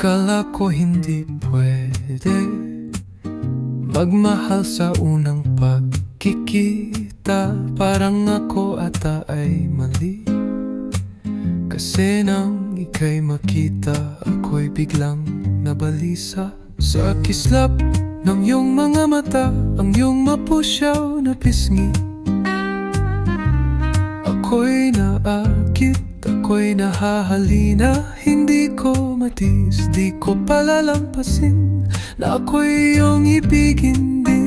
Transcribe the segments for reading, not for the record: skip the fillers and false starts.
Akala ko hindi pwede magmahal sa unang pagkikita. Parang ako ata ay mali, kasi nang ika'y makita, ako'y biglang nabalisa. Sa kislap ng iyong mga mata, ang iyong mapusyaw na pisngi, ako'y naakit, ako'y nahahalina. Hindi ko matis, di ko palalampasin na ako'y iyong ibigin din.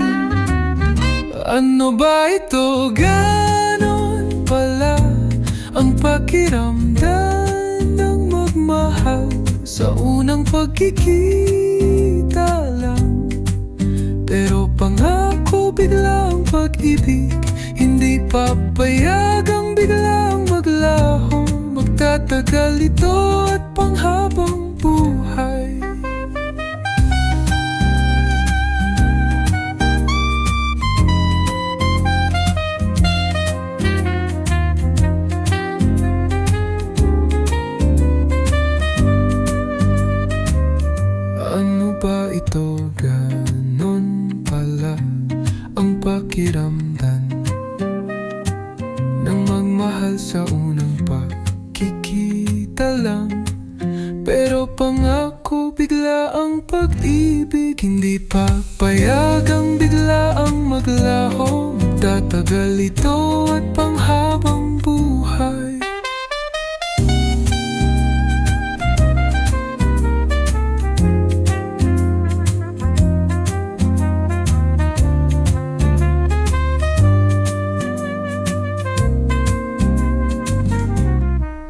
Ano ba ito? Ganon pala ang pakiramdam ng magmahal sa unang pagkikita lang. Pero pangako biglang pag-ibig, hindi papayagang biglang maglaho. Magtatagal ito at panghabang buhay. Ano ba ito? Ganon pala ang pakiramdam ng magmahal sa unang pagkikita lang. Pero pangako bigla ang pag-ibig, hindi papayagang bigla ang maglaho. Magtatagal ito at panghabang buhay.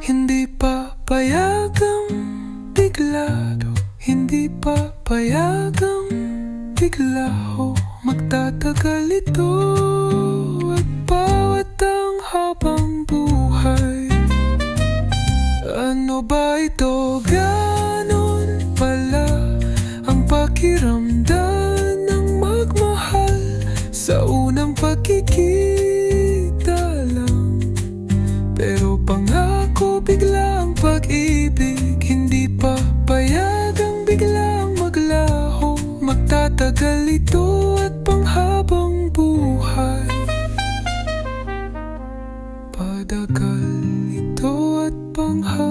Hindi papayagang bigla, hindi papayagang bigla ho. Magtatagal ito at bawat ang habang buhay. Ano ba ito? Ganon pala ang pakiramdam ng magmahal sa unang pagkikita lang. Pero pangako bigla ang pag-ibig, hindi papayagang biglang maglaho. Magtatagal ito at panghabang buhay. Padagal ito at panghabang